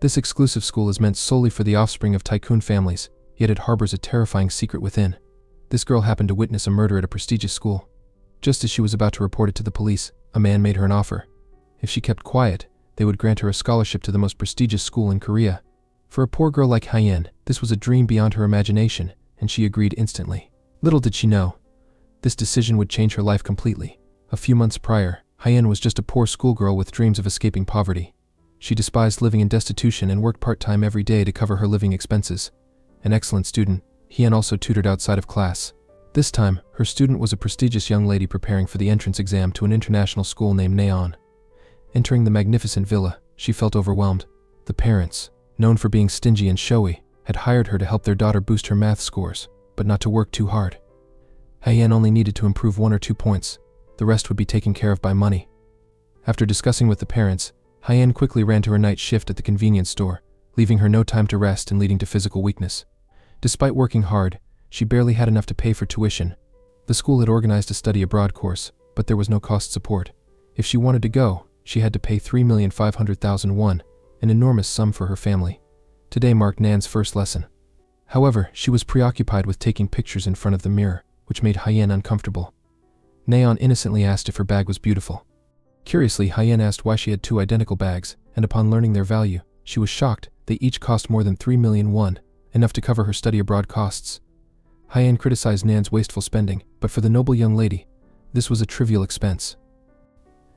This exclusive school is meant solely for the offspring of tycoon families, yet it harbors a terrifying secret within. This girl happened to witness a murder at a prestigious school. Just as she was about to report it to the police, a man made her an offer. If she kept quiet, they would grant her a scholarship to the most prestigious school in Korea. For a poor girl like Hyein, this was a dream beyond her imagination, and she agreed instantly. Little did she know, this decision would change her life completely. A few months prior, Hyein was just a poor schoolgirl with dreams of escaping poverty. She despised living in destitution and worked part-time every day to cover her living expenses. An excellent student, Hyein also tutored outside of class. This time, her student was a prestigious young lady preparing for the entrance exam to an international school named Naeon. Entering the magnificent villa, she felt overwhelmed. The parents, known for being stingy and showy, had hired her to help their daughter boost her math scores, but not to work too hard. Hyein only needed to improve 1 or 2 points. The rest would be taken care of by money. After discussing with the parents, Hyein quickly ran to her night shift at the convenience store, leaving her no time to rest and leading to physical weakness. Despite working hard, she barely had enough to pay for tuition. The school had organized a study abroad course, but there was no cost support. If she wanted to go, she had to pay 3,500,000 won, an enormous sum for her family. Today marked Nan's first lesson. However, she was preoccupied with taking pictures in front of the mirror, which made Hyein uncomfortable. Naeon innocently asked if her bag was beautiful. Curiously, Hyein asked why she had 2 identical bags, and upon learning their value, she was shocked. They each cost more than 3 million won, enough to cover her study abroad costs. Hyein criticized Nan's wasteful spending, but for the noble young lady, this was a trivial expense.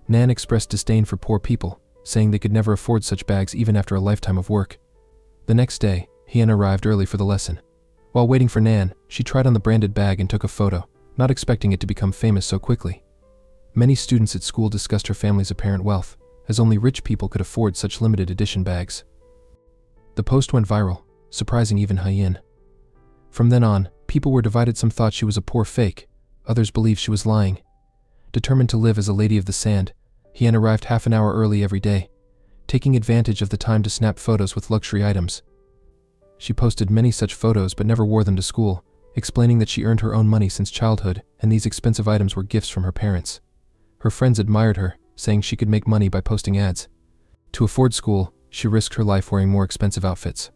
Nan expressed disdain for poor people, saying they could never afford such bags even after a lifetime of work. The next day, Hyein arrived early for the lesson. While waiting for Nan, she tried on the branded bag and took a photo, not expecting it to become famous so quickly. Many students at school discussed her family's apparent wealth, as only rich people could afford such limited edition bags. The post went viral, surprising even Hyein. From then on, people were divided. Some thought she was a poor fake, others believed she was lying. Determined to live as a lady of the sand, Hyein arrived half an hour early every day, taking advantage of the time to snap photos with luxury items. She posted many such photos but never wore them to school, explaining that she earned her own money since childhood and these expensive items were gifts from her parents. Her friends admired her, saying she could make money by posting ads. To afford school, she risked her life wearing more expensive outfits.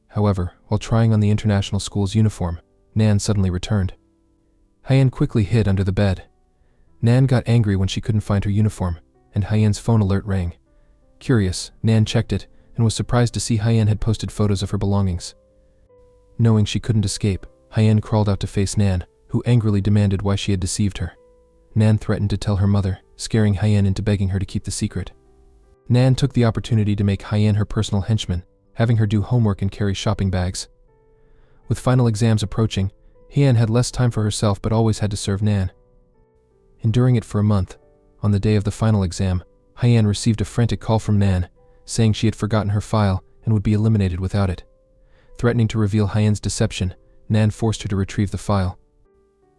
However, while trying on the international school's uniform, Nan suddenly returned. Hyein quickly hid under the bed. Nan got angry when she couldn't find her uniform, and Hyein's phone alert rang. Curious, Nan checked it, and was surprised to see Hyein had posted photos of her belongings. Knowing she couldn't escape, Hyein crawled out to face Nan, who angrily demanded why she had deceived her. Nan threatened to tell her mother, scaring Hyein into begging her to keep the secret. Nan took the opportunity to make Hyein her personal henchman, having her do homework and carry shopping bags. With final exams approaching, Hyein had less time for herself but always had to serve Nan. Enduring it for a month, on the day of the final exam, Hyein received a frantic call from Nan, saying she had forgotten her file and would be eliminated without it. Threatening to reveal Hyein's deception, Nan forced her to retrieve the file.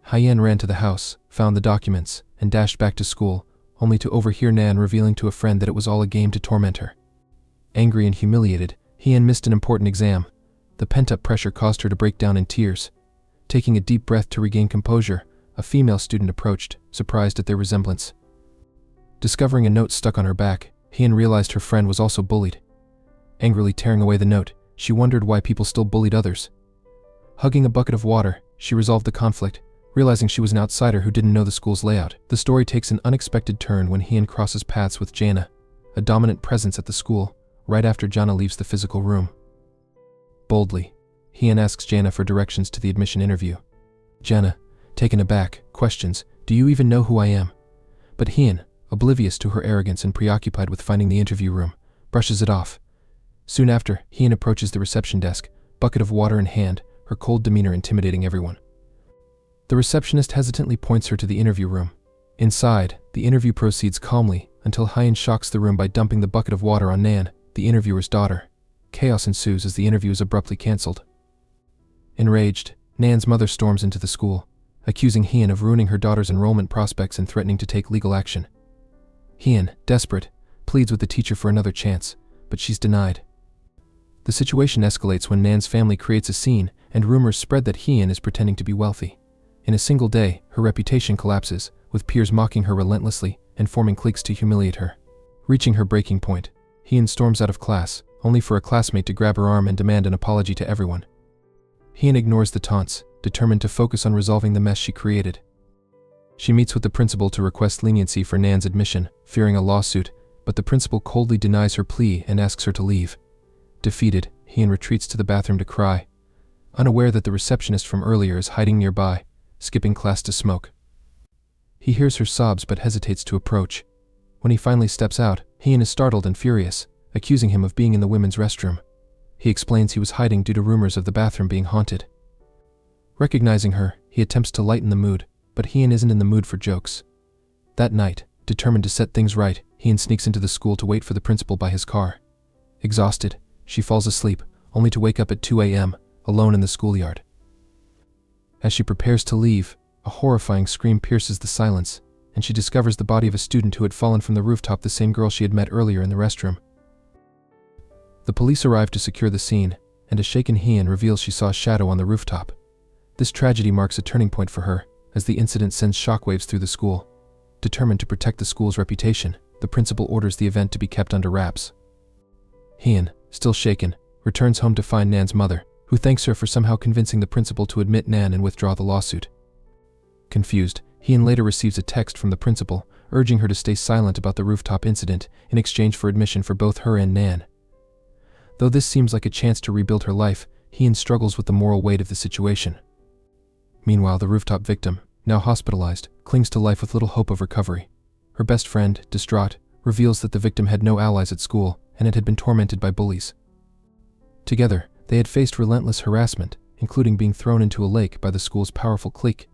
Hyein ran to the house, found the documents, and dashed back to school, only to overhear Nan revealing to a friend that it was all a game to torment her. Angry and humiliated, Hyein missed an important exam. The pent-up pressure caused her to break down in tears. Taking a deep breath to regain composure, a female student approached, surprised at their resemblance. Discovering a note stuck on her back, Hyein realized her friend was also bullied. Angrily tearing away the note, she wondered why people still bullied others. Hugging a bucket of water, she resolved the conflict, realizing she was an outsider who didn't know the school's layout. The story takes an unexpected turn when Hyein crosses paths with Jana, a dominant presence at the school, right after Jana leaves the physical room. Boldly, Hyein asks Jana for directions to the admission interview. Jana, taken aback, questions, "Do you even know who I am?" But Hyein, oblivious to her arrogance and preoccupied with finding the interview room, brushes it off. Soon after, Hyein approaches the reception desk, bucket of water in hand, her cold demeanor intimidating everyone. The receptionist hesitantly points her to the interview room. Inside, the interview proceeds calmly until Hyein shocks the room by dumping the bucket of water on Nan, the interviewer's daughter. Chaos ensues as the interview is abruptly cancelled. Enraged, Nan's mother storms into the school, accusing Hyein of ruining her daughter's enrollment prospects and threatening to take legal action. Hyein, desperate, pleads with the teacher for another chance, but she's denied. The situation escalates when Nan's family creates a scene and rumors spread that Hyein is pretending to be wealthy. In a single day, her reputation collapses, with peers mocking her relentlessly and forming cliques to humiliate her. Reaching her breaking point, Hee-in storms out of class, only for a classmate to grab her arm and demand an apology to everyone. Hee-in ignores the taunts, determined to focus on resolving the mess she created. She meets with the principal to request leniency for Nan's admission, fearing a lawsuit, but the principal coldly denies her plea and asks her to leave. Defeated, Hee-in retreats to the bathroom to cry, unaware that the receptionist from earlier is hiding nearby, skipping class to smoke. He hears her sobs but hesitates to approach. When he finally steps out, Hee-in is startled and furious, accusing him of being in the women's restroom. He explains he was hiding due to rumors of the bathroom being haunted. Recognizing her, he attempts to lighten the mood, but Hee-in isn't in the mood for jokes. That night, determined to set things right, Hee-in sneaks into the school to wait for the principal by his car. Exhausted, she falls asleep, only to wake up at 2 a.m., alone in the schoolyard. As she prepares to leave, a horrifying scream pierces the silence, and she discovers the body of a student who had fallen from the rooftop, the same girl she had met earlier in the restroom. The police arrive to secure the scene, and a shaken Hee-in reveals she saw a shadow on the rooftop. This tragedy marks a turning point for her, as the incident sends shockwaves through the school. Determined to protect the school's reputation, the principal orders the event to be kept under wraps. Hee-in, still shaken, returns home to find Nan's mother, who thanks her for somehow convincing the principal to admit Nan and withdraw the lawsuit. Confused, Hee-in later receives a text from the principal, urging her to stay silent about the rooftop incident in exchange for admission for both her and Nan. Though this seems like a chance to rebuild her life, Hee-in struggles with the moral weight of the situation. Meanwhile, the rooftop victim, now hospitalized, clings to life with little hope of recovery. Her best friend, distraught, reveals that the victim had no allies at school and it had been tormented by bullies. Together, they had faced relentless harassment, including being thrown into a lake by the school's powerful clique.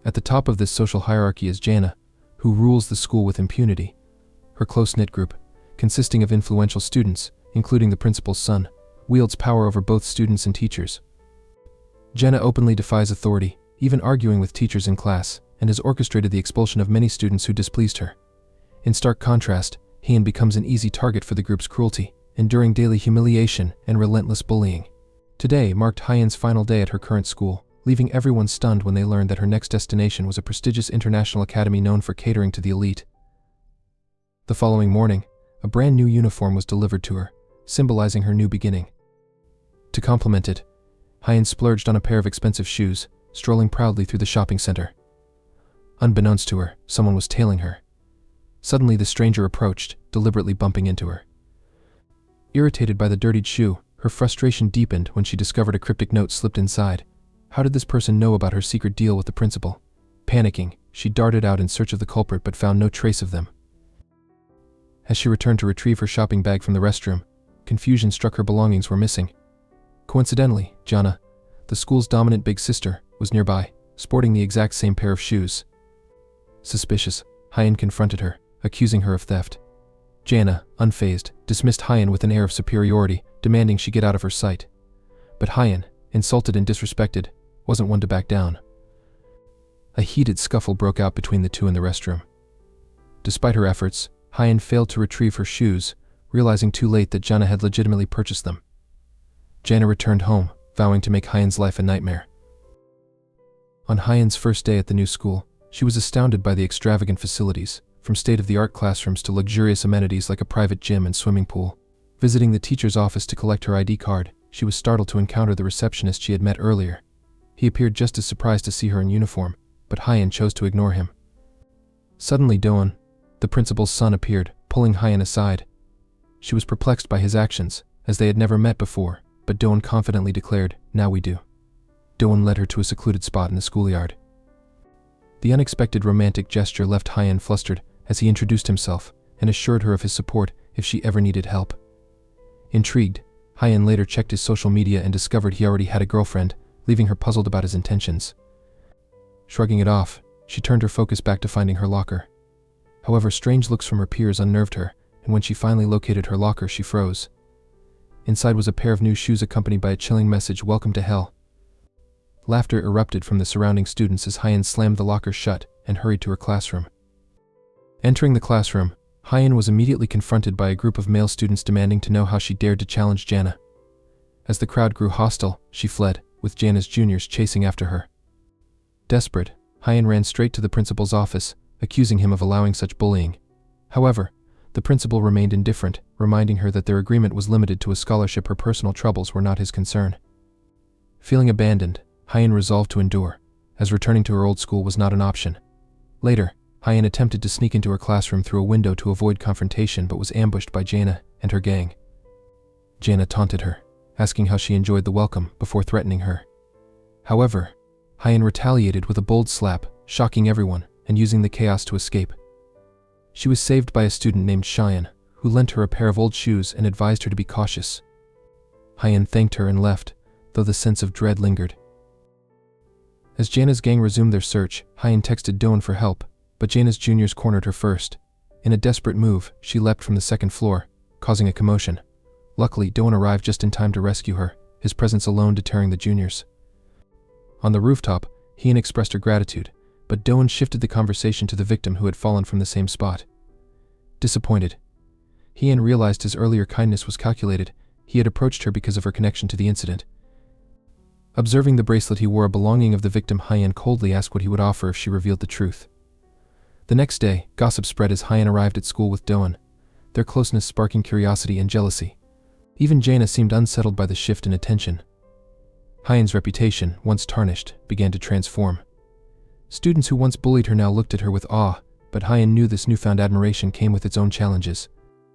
At the top of this social hierarchy is Jana, who rules the school with impunity. Her close-knit group, consisting of influential students, including the principal's son, wields power over both students and teachers. Jana openly defies authority, even arguing with teachers in class, and has orchestrated the expulsion of many students who displeased her. In stark contrast, Hee-in becomes an easy target for the group's cruelty, enduring daily humiliation and relentless bullying. Today marked Hee-in's final day at her current school, leaving everyone stunned when they learned that her next destination was a prestigious international academy known for catering to the elite. The following morning, a brand new uniform was delivered to her, symbolizing her new beginning. To complement it, Hee-in splurged on a pair of expensive shoes, strolling proudly through the shopping center. Unbeknownst to her, someone was tailing her. Suddenly the stranger approached, deliberately bumping into her. Irritated by the dirtied shoe, her frustration deepened when she discovered a cryptic note slipped inside. How did this person know about her secret deal with the principal? Panicking, she darted out in search of the culprit but found no trace of them. As she returned to retrieve her shopping bag from the restroom, confusion struck her belongings were missing. Coincidentally, Jana, the school's dominant big sister, was nearby, sporting the exact same pair of shoes. Suspicious, Hee-in confronted her, accusing her of theft. Jana, unfazed, dismissed Hee-in with an air of superiority, demanding she get out of her sight. But Hee-in, insulted and disrespected, wasn't one to back down. A heated scuffle broke out between the two in the restroom. Despite her efforts, Hee-in failed to retrieve her shoes, realizing too late that Jana had legitimately purchased them. Jana returned home, vowing to make Hee-in's life a nightmare. On Hee-in's first day at the new school, she was astounded by the extravagant facilities, from state-of-the-art classrooms to luxurious amenities like a private gym and swimming pool. Visiting the teacher's office to collect her ID card, she was startled to encounter the receptionist she had met earlier. He appeared just as surprised to see her in uniform, but Hee-in chose to ignore him. Suddenly Do-won, the principal's son, appeared, pulling Hee-in aside. She was perplexed by his actions, as they had never met before, but Do-won confidently declared, "Now we do." Do-won led her to a secluded spot in the schoolyard. The unexpected romantic gesture left Hee-in flustered as he introduced himself and assured her of his support if she ever needed help. Intrigued, Hee-in later checked his social media and discovered he already had a girlfriend, leaving her puzzled about his intentions. Shrugging it off, she turned her focus back to finding her locker. However, strange looks from her peers unnerved her, and when she finally located her locker, she froze. Inside was a pair of new shoes accompanied by a chilling message, "Welcome to hell." Laughter erupted from the surrounding students as Hee-in slammed the locker shut and hurried to her classroom. Entering the classroom, Hee-in was immediately confronted by a group of male students demanding to know how she dared to challenge Jana. As the crowd grew hostile, she fled, with Jana's juniors chasing after her. Desperate, Hee-in ran straight to the principal's office, accusing him of allowing such bullying. However, The principal remained indifferent, reminding her that their agreement was limited to a scholarship. Her personal troubles were not his concern. Feeling abandoned, Hyun resolved to endure, as returning to her old school was not an option. Later, Hyun attempted to sneak into her classroom through a window to avoid confrontation but was ambushed by Jana and her gang. Jana taunted her, asking how she enjoyed the welcome before threatening her. However, Hyun retaliated with a bold slap, shocking everyone and using the chaos to escape. She was saved by a student named Cheyenne, who lent her a pair of old shoes and advised her to be cautious. Hyun thanked her and left, though the sense of dread lingered. As Jana's gang resumed their search, Hyun texted Doan for help, but Jana's juniors cornered her first. In a desperate move, she leapt from the second floor, causing a commotion. Luckily, Doan arrived just in time to rescue her, his presence alone deterring the juniors. On the rooftop, Hyun expressed her gratitude, but Doan shifted the conversation to the victim who had fallen from the same spot. Disappointed, Hyun realized his earlier kindness was calculated. He had approached her because of her connection to the incident. Observing the bracelet he wore, a belonging of the victim, Hyun coldly asked what he would offer if she revealed the truth. The next day, gossip spread as Hyun arrived at school with Doan, their closeness sparking curiosity and jealousy. Even Jana seemed unsettled by the shift in attention. Hyun's reputation, once tarnished, began to transform. Students who once bullied her now looked at her with awe, but Hyun knew this newfound admiration came with its own challenges.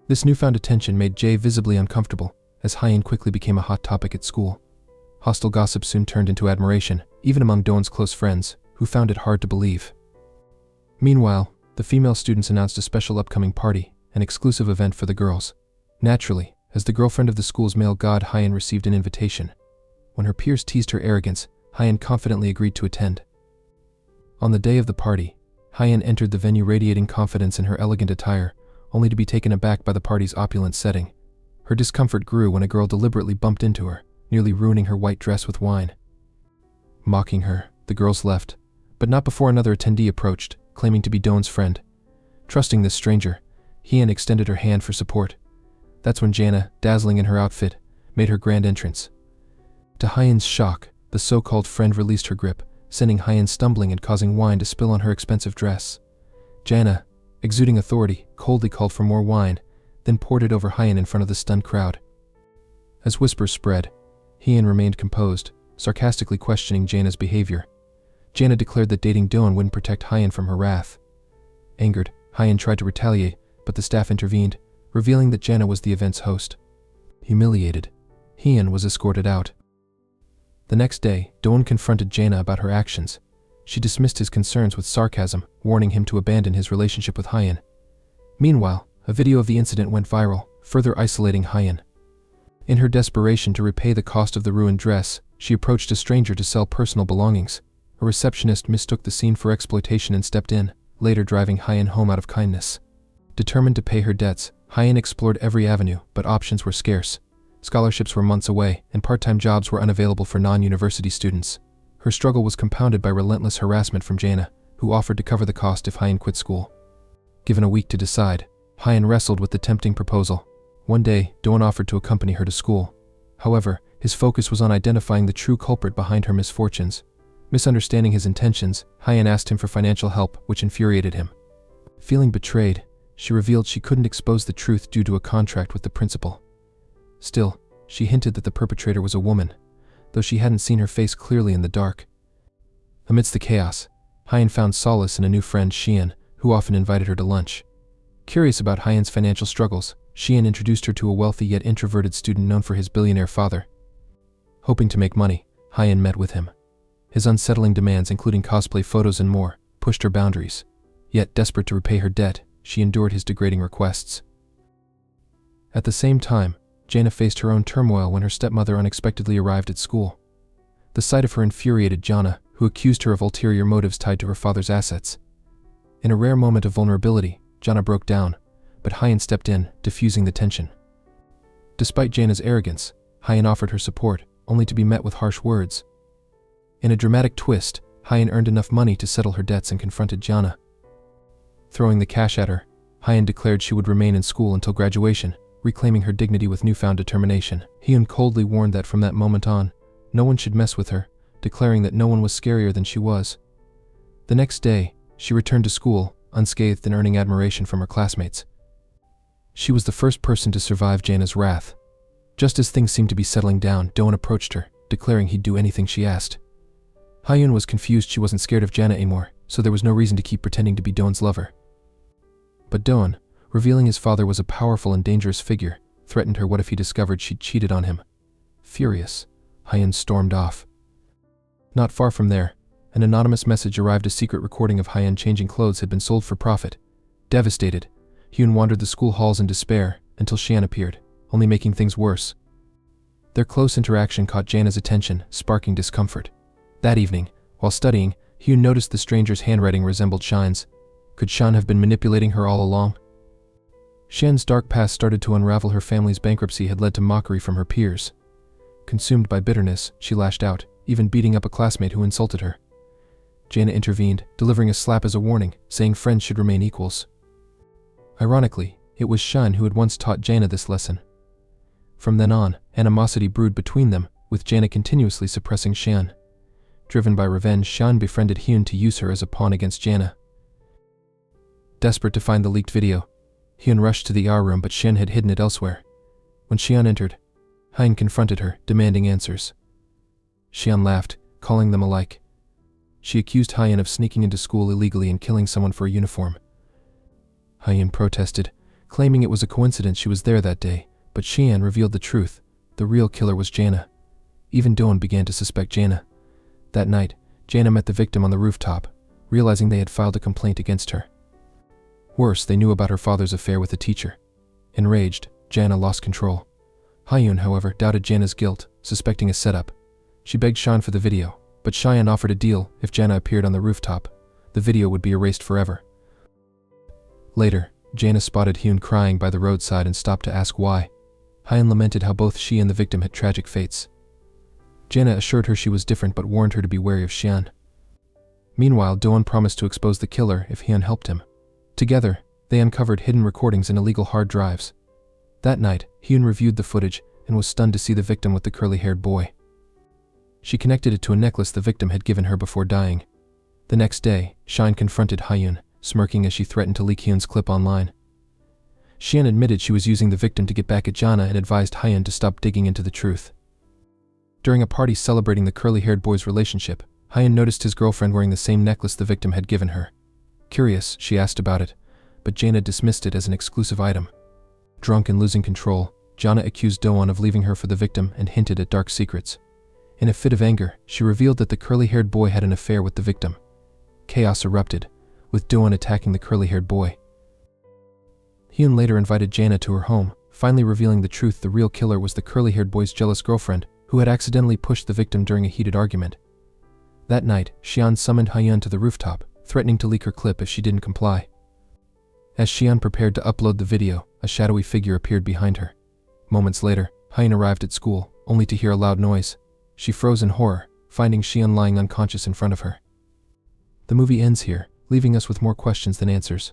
This newfound attention made Jae visibly uncomfortable, as Hyun quickly became a hot topic at school. Hostile gossip soon turned into admiration, even among Doan's close friends, who found it hard to believe. Meanwhile, the female students announced a special upcoming party, an exclusive event for the girls. Naturally, as the girlfriend of the school's male god, Hyun received an invitation. When her peers teased her arrogance, Hyun confidently agreed to attend. On the day of the party, Hyun entered the venue radiating confidence in her elegant attire, only to be taken aback by the party's opulent setting. Her discomfort grew when a girl deliberately bumped into her, nearly ruining her white dress with wine. Mocking her, the girls left, but not before another attendee approached, claiming to be Doan's friend. Trusting this stranger, Hyun extended her hand for support. That's when Jana, dazzling in her outfit, made her grand entrance. To Hyun's shock, the so-called friend released her grip, sending Hyun stumbling and causing wine to spill on her expensive dress. Jana, exuding authority, coldly called for more wine, then poured it over Hyun in front of the stunned crowd. As whispers spread, Hyun remained composed, sarcastically questioning Jana's behavior. Jana declared that dating Doan wouldn't protect Hyun from her wrath. Angered, Hyun tried to retaliate, but the staff intervened, revealing that Jana was the event's host. Humiliated, Hyun was escorted out. The next day, Doan confronted Jana about her actions. She dismissed his concerns with sarcasm, warning him to abandon his relationship with Hyun. Meanwhile, a video of the incident went viral, further isolating Hyun. In her desperation to repay the cost of the ruined dress, she approached a stranger to sell personal belongings. A receptionist mistook the scene for exploitation and stepped in, later driving Hyun home out of kindness. Determined to pay her debts, Hyun explored every avenue, but options were scarce. Scholarships were months away, and part-time jobs were unavailable for non-university students. Her struggle was compounded by relentless harassment from Jana, who offered to cover the cost if Hyun quit school. Given a week to decide, Hyun wrestled with the tempting proposal. One day, Doan offered to accompany her to school. However, his focus was on identifying the true culprit behind her misfortunes. Misunderstanding his intentions, Hyun asked him for financial help, which infuriated him. Feeling betrayed, she revealed she couldn't expose the truth due to a contract with the principal. Still, she hinted that the perpetrator was a woman, though she hadn't seen her face clearly in the dark. Amidst the chaos, Hyun found solace in a new friend, Sheehan, who often invited her to lunch. Curious about Hyun's financial struggles, Sheehan introduced her to a wealthy yet introverted student known for his billionaire father. Hoping to make money, Hyun met with him. His unsettling demands, including cosplay photos and more, pushed her boundaries. Yet, desperate to repay her debt, she endured his degrading requests. At the same time, Jana faced her own turmoil when her stepmother unexpectedly arrived at school. The sight of her infuriated Jana, who accused her of ulterior motives tied to her father's assets. In a rare moment of vulnerability, Jana broke down, but Hyun stepped in, diffusing the tension. Despite Jana's arrogance, Hyun offered her support, only to be met with harsh words. In a dramatic twist, Hyun earned enough money to settle her debts and confronted Jana. Throwing the cash at her, Hyun declared she would remain in school until graduation, reclaiming her dignity with newfound determination. Hyun coldly warned that from that moment on, no one should mess with her, declaring that no one was scarier than she was. The next day, she returned to school, unscathed and earning admiration from her classmates. She was the first person to survive Jana's wrath. Just as things seemed to be settling down, Do-won approached her, declaring he'd do anything she asked. Hyun was confused. She wasn't scared of Jana anymore, so there was no reason to keep pretending to be Do-won's lover. But Do-won, revealing his father was a powerful and dangerous figure, threatened her. What if he discovered she'd cheated on him? Furious, Hyun stormed off. Not far from there, an anonymous message arrived. A secret recording of Hyun changing clothes had been sold for profit. Devastated, Hyun wandered the school halls in despair until Xian appeared, only making things worse. Their close interaction caught Jana's attention, sparking discomfort. That evening, while studying, Hyun noticed the stranger's handwriting resembled Xian's. Could Xian have been manipulating her all along? Xian's dark past started to unravel. Her family's bankruptcy had led to mockery from her peers. Consumed by bitterness, she lashed out, even beating up a classmate who insulted her. Jana intervened, delivering a slap as a warning, saying friends should remain equals. Ironically, it was Xian who had once taught Jana this lesson. From then on, animosity brewed between them, with Jana continuously suppressing Xian. Driven by revenge, Xian befriended Hyun to use her as a pawn against Jana. Desperate to find the leaked video, Hyun rushed to the ER room, but Xian had hidden it elsewhere. When Xian entered, Hyun confronted her, demanding answers. Xian laughed, calling them alike. She accused Hyun of sneaking into school illegally and killing someone for a uniform. Hyun protested, claiming it was a coincidence she was there that day, but Xian revealed the truth. The real killer was Jana. Even Do-won began to suspect Jana. That night, Jana met the victim on the rooftop, realizing they had filed a complaint against her. Worse, they knew about her father's affair with the teacher. Enraged, Jana lost control. Hyun, however, doubted Jana's guilt, suspecting a setup. She begged Xian for the video, but Xian offered a deal. If Jana appeared on the rooftop, the video would be erased forever. Later, Jana spotted Hyun crying by the roadside and stopped to ask why. Hyun lamented how both she and the victim had tragic fates. Jana assured her she was different but warned her to be wary of Xian. Meanwhile, Do-won promised to expose the killer if Hyun helped him. Together, they uncovered hidden recordings and illegal hard drives. That night, Hyun reviewed the footage and was stunned to see the victim with the curly-haired boy. She connected it to a necklace the victim had given her before dying. The next day, Xian confronted Hyun, smirking as she threatened to leak Hyun's clip online. Xian admitted she was using the victim to get back at Jana and advised Hyun to stop digging into the truth. During a party celebrating the curly-haired boy's relationship, Hyun noticed his girlfriend wearing the same necklace the victim had given her. Curious, she asked about it, but Jana dismissed it as an exclusive item. Drunk and losing control, Jana accused Do-won of leaving her for the victim and hinted at dark secrets. In a fit of anger, she revealed that the curly-haired boy had an affair with the victim. Chaos erupted, with Do-won attacking the curly-haired boy. Hyun later invited Jana to her home, finally revealing the truth. The real killer was the curly-haired boy's jealous girlfriend, who had accidentally pushed the victim during a heated argument. That night, Xian summoned Hyun to the rooftop, threatening to leak her clip if she didn't comply. As Xian prepared to upload the video, a shadowy figure appeared behind her. Moments later, Hyun arrived at school, only to hear a loud noise. She froze in horror, finding Xian lying unconscious in front of her. The movie ends here, leaving us with more questions than answers.